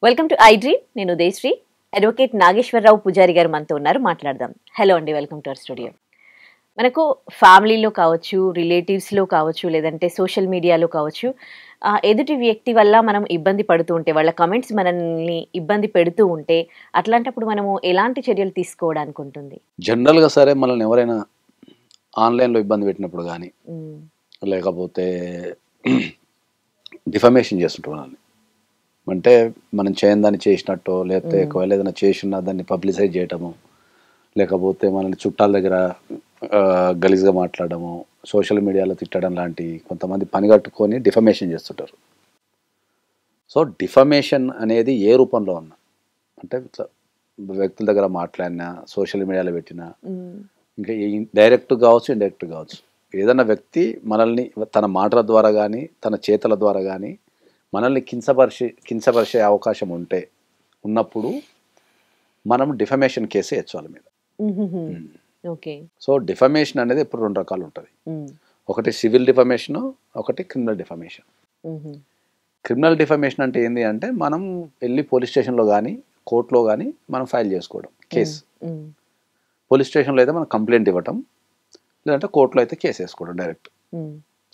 Welcome to iDream. నేను Udayasri. Advocate Nageswararao పూజారి గారు మనతో ఉన్నారు, మాట్లాడదాం. హలో అండి, వెల్కమ్ టు అవర్ స్టూడియో. మనకు ఫ్యామిలీలో కావచ్చు, రిలేటివ్స్లో కావచ్చు, లేదంటే సోషల్ మీడియాలో కావచ్చు, ఎదుటి వ్యక్తి వల్ల మనం ఇబ్బంది పడుతూ ఉంటే, వాళ్ళ కమెంట్స్ మనల్ని ఇబ్బంది పెడుతూ ఉంటే, అట్లాంటప్పుడు మనము ఎలాంటి చర్యలు తీసుకోవడానికి ఉంటుంది? జనరల్గా సరే, మనల్ని ఎవరైనా ఆన్లైన్లో ఇబ్బంది పెట్టినప్పుడు కానీ, లేకపోతే డిఫమేషన్ చేస్తుంటారు, అంటే మనం చేయని దాన్ని చేసినట్టు, లేకపోతే ఒకవేళ ఏదైనా చేసినా దాన్ని పబ్లిసైజ్ చేయటము, లేకపోతే మనల్ని చుట్టాల దగ్గర గలీజ్గా మాట్లాడము, సోషల్ మీడియాలో తిట్టడం లాంటి కొంతమంది పని కట్టుకొని డిఫమేషన్ చేస్తుంటారు. సో డిఫమేషన్ అనేది ఏ రూపంలో ఉన్నా, అంటే వ్యక్తుల దగ్గర మాట్లాడినా, సోషల్ మీడియాలో పెట్టినా, ఇంకా డైరెక్ట్ కావచ్చు, ఇండైరెక్ట్ కావచ్చు, ఏదైనా వ్యక్తి మనల్ని తన మాటల ద్వారా కానీ, తన చేతల ద్వారా కానీ మనల్ని కించపరిచే అవకాశం ఉన్నప్పుడు మనం డిఫమేషన్ కేసు వేయచ్చు వాళ్ళ మీద. సో డిఫమేషన్ అనేది ఇప్పుడు రెండు రకాలు ఉంటుంది. ఒకటి సివిల్ డిఫమేషన్, ఒకటి క్రిమినల్ డిఫమేషన్. క్రిమినల్ డిఫమేషన్ అంటే ఏంటి అంటే, మనం వెళ్ళి పోలీస్ స్టేషన్లో కానీ, కోర్టులో కానీ మనం ఫైల్ చేసుకోవడం కేసు. పోలీస్ స్టేషన్లో అయితే మనం కంప్లైంట్ ఇవ్వటం, లేదంటే కోర్టులో అయితే కేసు వేసుకోవడం డైరెక్ట్.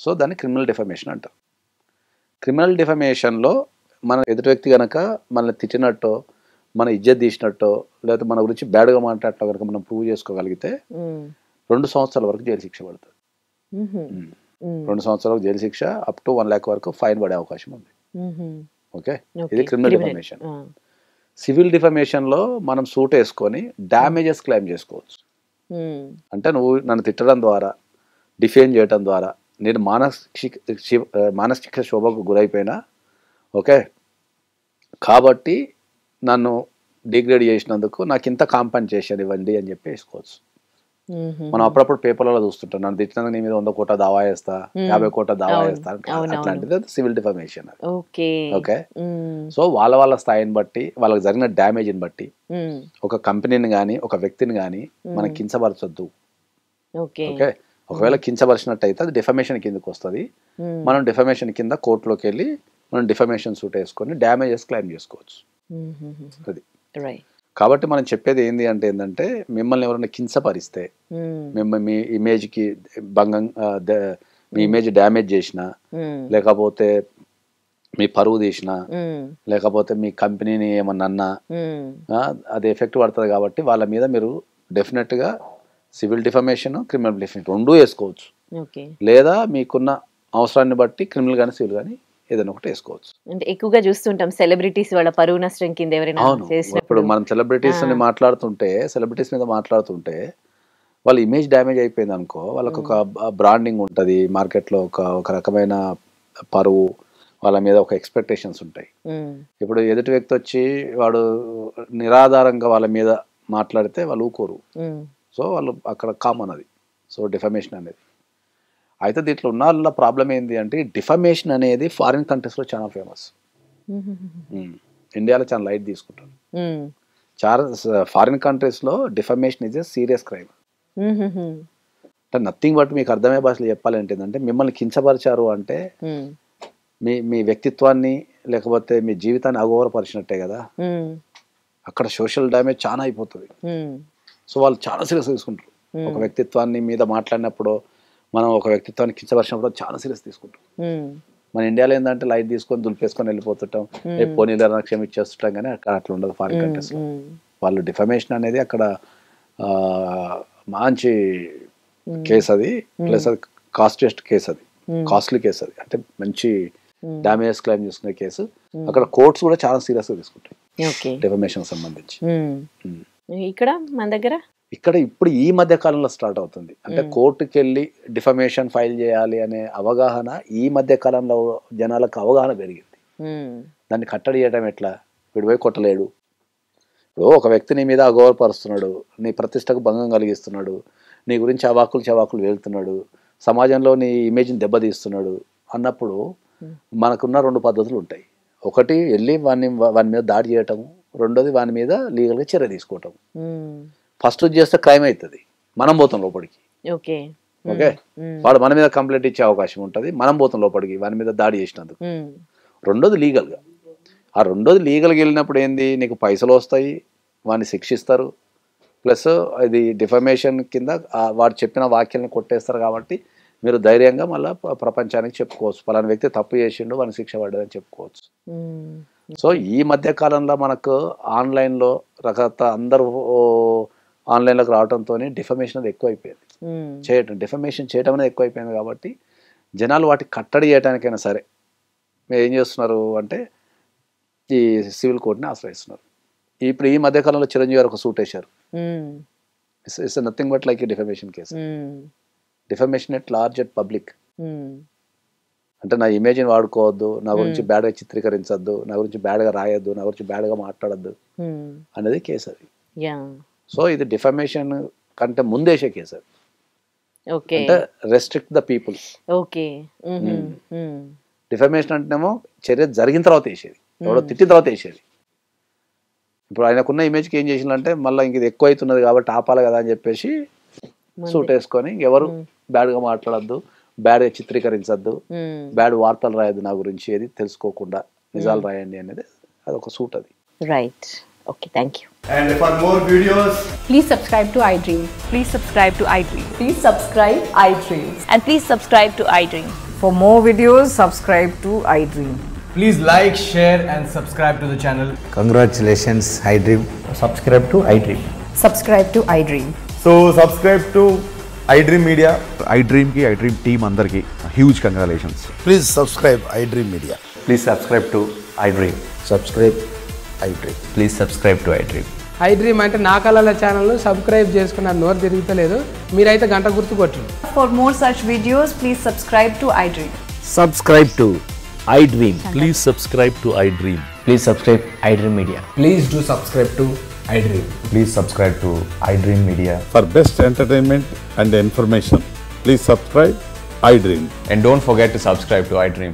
సో దాన్ని క్రిమినల్ డిఫమేషన్ అంటారు. క్రిమినల్ డిఫమేషన్లో మన ఎదుటి వ్యక్తి కనుక మనల్ని తిట్టినట్టో, మన ఇజ్జత్ తీసినట్టో, లేకపోతే మన గురించి బ్యాడ్గా మాట్లాడటం కనుక మనం ప్రూవ్ చేసుకోగలిగితే 2 సంవత్సరాల వరకు జైలు శిక్ష పడుతుంది. 2 సంవత్సరాల జైలు శిక్ష, అప్ టు 1 lakh వరకు ఫైన్ పడే అవకాశం ఉంది. ఓకే, ఇది క్రిమినల్ డిఫమేషన్. సివిల్ డిఫమేషన్లో మనం సూట్ వేసుకొని డ్యామేజెస్ క్లెయిమ్ చేసుకోవచ్చు. అంటే నువ్వు నన్ను తిట్టడం ద్వారా, డిఫేమ్ చేయడం ద్వారా నేను మానసిక శోభకు గురైపోయినా, ఓకే, కాబట్టి నన్ను డిగ్రేడ్ చేసినందుకు నాకు ఇంత కాంపెన్సేషన్ ఇవ్వండి అని చెప్పి వేసుకోవచ్చు. మనం అప్పుడప్పుడు పేపర్లలో చూస్తుంటాం, నన్ను తిట్టినందుకు నీ మీద 100 కోట్ల దావా వేస్తా, 50 కోట్ల దావా వేస్తా, అట్లాంటిది సివిల్ డిఫమేషన్. ఓకే, సో వాళ్ళ స్థాయిని బట్టి, వాళ్ళకి జరిగిన డ్యామేజ్ని బట్టి ఒక కంపెనీని కానీ, ఒక వ్యక్తిని కానీ మనం కించపరచొద్దు. ఓకే, ఒకవేళ కించపరిచినట్టయితే అది డిఫమేషన్ కిందకి వస్తుంది. మనం డిఫమేషన్ కింద కోర్టులోకి వెళ్ళి మనం డిఫమేషన్ సూట్ వేసుకొని డ్యామేజెస్ క్లెయిమ్ చేసుకోవచ్చు. అది కాబట్టి మనం చెప్పేది ఏంటంటే, మిమ్మల్ని ఎవరైనా కించపరిస్తే, మీ ఇమేజ్కి భంగం, మీ ఇమేజ్ డ్యామేజ్ చేసినా, లేకపోతే మీ పరువు తీసినా, లేకపోతే మీ కంపెనీని ఏమన్నా అన్నా, అది ఎఫెక్ట్ పడుతుంది. కాబట్టి వాళ్ళ మీద మీరు డెఫినెట్గా సివిల్ డిఫమేషన్, క్రిమినల్ డిఫమేషన్ 2 వేసుకోవచ్చు. లేదా మీకున్న అవసరాన్ని బట్టి క్రిమినల్ కానీ, సివిల్ కానీ ఏదైనా ఒకటి వేసుకోవచ్చు. అంటే ఎక్కువగా చూస్తుంటాం సెలబ్రిటీస్ వాళ్ళ పరువు నష్టం కింద ఎవరైనా చేసినప్పుడు. ఇప్పుడు మనం సెలబ్రిటీస్ మీద మాట్లాడుతుంటే వాళ్ళ ఇమేజ్ డ్యామేజ్ అయిపోయింది అనుకో, వాళ్ళకు ఒక బ్రాండింగ్ ఉంటుంది మార్కెట్లో, ఒక రకమైన పరువు, వాళ్ళ మీద ఒక ఎక్స్పెక్టేషన్స్ ఉంటాయి. ఇప్పుడు ఎదుటి వ్యక్తి వచ్చి వాడు నిరాధారంగా వాళ్ళ మీద మాట్లాడితే వాళ్ళు ఊకోరు. సో వాళ్ళు అక్కడ కామన్ అది. సో డిఫమేషన్ అనేది అయితే దీంట్లో ఉన్న ప్రాబ్లం ఏంటి అంటే, డిఫమేషన్ అనేది ఫారిన్ కంట్రీస్లో చాలా ఫేమస్. ఇండియాలో చాలా లైట్ తీసుకుంటారు. చాలా ఫారిన్ కంట్రీస్లో defamation is a serious crime. అంటే నథింగ్ బట్, మీకు అర్థమయ్యే భాషలో చెప్పాలంటే ఏంటంటే, మిమ్మల్ని కించపరిచారు అంటే మీ వ్యక్తిత్వాన్ని, లేకపోతే మీ జీవితాన్ని అగౌరవపరిచినట్టే కదా. అక్కడ సోషల్ డ్యామేజ్ చాలా అయిపోతుంది. సో వాళ్ళు చాలా సీరియస్ తీసుకుంటారు. ఒక వ్యక్తిత్వాన్ని మీద మాట్లాడినప్పుడు, మనం ఒక వ్యక్తిత్వాన్ని కించపరిచినప్పుడు చాలా సీరియస్ తీసుకుంటాం. మన ఇండియాలో ఏంటంటే లైట్ తీసుకొని దులిపేసుకొని వెళ్ళిపోతుంటాం, పోనీల క్షమ ఇచ్చేస్తుంటాం. కానీ అక్కడ అట్లా ఉండదు ఫారిన్ కంట్రీస్లో. వాళ్ళు డిఫమేషన్ అనేది అక్కడ మంచి కేసు అది, ప్లస్ అది కాస్ట్లీ కేసు అది, అంటే మంచి డ్యామేజెస్ క్లెయిమ్ చేసుకునే కేసు. అక్కడ కోర్ట్స్ కూడా చాలా సీరియస్గా తీసుకుంటాయి డిఫమేషన్ సంబంధించి. ఇక్కడ ఇప్పుడు ఈ మధ్య కాలంలో స్టార్ట్ అవుతుంది. అంటే కోర్టుకి వెళ్ళి డిఫమేషన్ ఫైల్ చేయాలి అనే అవగాహన ఈ మధ్య కాలంలో జనాలకు అవగాహన పెరిగింది. దాన్ని కట్టడి చేయడం ఎట్లా, విడిపోయి కొట్టలేడు. ఇప్పుడు ఒక వ్యక్తి నీ మీద అగౌరవపరుస్తున్నాడు, నీ ప్రతిష్టకు భంగం కలిగిస్తున్నాడు, నీ గురించి అవాకులు వెళ్తున్నాడు, సమాజంలో నీ ఇమేజ్ని దెబ్బతీస్తున్నాడు అన్నప్పుడు మనకున్న 2 పద్ధతులు ఉంటాయి. ఒకటి వెళ్ళి వాని మీద దాడి చేయటము, రెండోది వాని మీద లీగల్గా చర్య తీసుకోవటం. ఫస్ట్ చేస్తే క్రైమ్ అవుతుంది, మనం పోతాం లోపలికి. ఓకే, వాడు మన మీద కంప్లైంట్ ఇచ్చే అవకాశం ఉంటుంది, మనం పోతాం లోపలికి వాని మీద దాడి చేసినందుకు. రెండోది లీగల్గా, ఆ రెండోది లీగల్గా వెళ్ళినప్పుడు ఏంది, నీకు పైసలు వస్తాయి, వాడిని శిక్షిస్తారు, ప్లస్ ఇది డిఫమేషన్ కింద వాడు చెప్పిన వాక్యాలను కొట్టేస్తారు. కాబట్టి మీరు ధైర్యంగా మళ్ళీ ప్రపంచానికి చెప్పుకోవచ్చు, పలానా వ్యక్తి తప్పు చేసిండు, వానికి శిక్ష పడ్డదని చెప్పుకోవచ్చు. సో ఈ మధ్య కాలంలో మనకు ఆన్లైన్లో అందరూ ఆన్లైన్లోకి రావడంతో డిఫమేషన్ అనేది ఎక్కువైపోయింది, డిఫమేషన్ చేయడం అనేది ఎక్కువైపోయింది. కాబట్టి జనాలు వాటికి కట్టడి చేయడానికైనా సరే మీరు ఏం చేస్తున్నారు అంటే ఈ సివిల్ కోర్టుని ఆశ్రయిస్తున్నారు. ఇప్పుడు ఈ మధ్యకాలంలో చిరంజీవి గారు ఒక సూట్ వేశారు, it's nothing but like A defamation case. Defamation at large at public, అంటే నా ఇమేజ్ని వాడుకోవద్దు, నా గురించి బ్యాడ్గా చిత్రీకరించద్దు, నా గురించి బ్యాడ్గా రాయొద్దు, నా గురించి బ్యాడ్గా మాట్లాడద్దు అనేది కేసు అది. సో ఇది డిఫమేషన్ కంటే ముందేసే కేసు అది, అంటే రెస్ట్రిక్ట్ ద పీపుల్. డిఫమేషన్ అంటేనేమో చర్య జరిగిన తర్వాత వేసేది, ఎవడో తిట్టిన తర్వాత వేసేది. ఇప్పుడు ఆయనకున్న ఇమేజ్కి ఏం చేసిందంటే మళ్ళీ ఇంక ఇది ఎక్కువ అవుతున్నది కాబట్టి ఆపాలి కదా అని చెప్పేసి సూట్ వేసుకొని ఎవరు బ్యాడ్గా మాట్లాడద్దు, బ్యాడ్గా చిత్రీకరించద్దు, బ్యాడ్ వార్తలు రాయద్దు, నా గురించి ఏది తెలుసుకోకుండా నిజాలు రాయండి అనేది అదొక సూట్ అది. Right, okay, thank you. And for more videos, please subscribe to iDream. Please subscribe to iDream. Please subscribe iDream. And please subscribe to iDream. For more videos, subscribe to iDream. please like, share and subscribe to the channel. Congratulations, iDream. Subscribe to iDream. Subscribe to iDream. So subscribe to iDream Media. iDream ki iDream team andarki huge congratulations. Please subscribe iDream Media. Please subscribe to iDream. Subscribe iDream. Please subscribe to iDream. iDream అంటే నా కళల channel subscribe చేసుకున్నారు, నోరు తిరుగుతలేదు, మీరైతే గంట గుర్తు కొట్టండి. For more such videos, please subscribe to iDream. Subscribe to iDream. Please subscribe to iDream. Please subscribe iDream Media. Please do subscribe to iDream. Please subscribe to iDream Media. For best entertainment and information, please subscribe iDream. And don't forget to subscribe to iDream.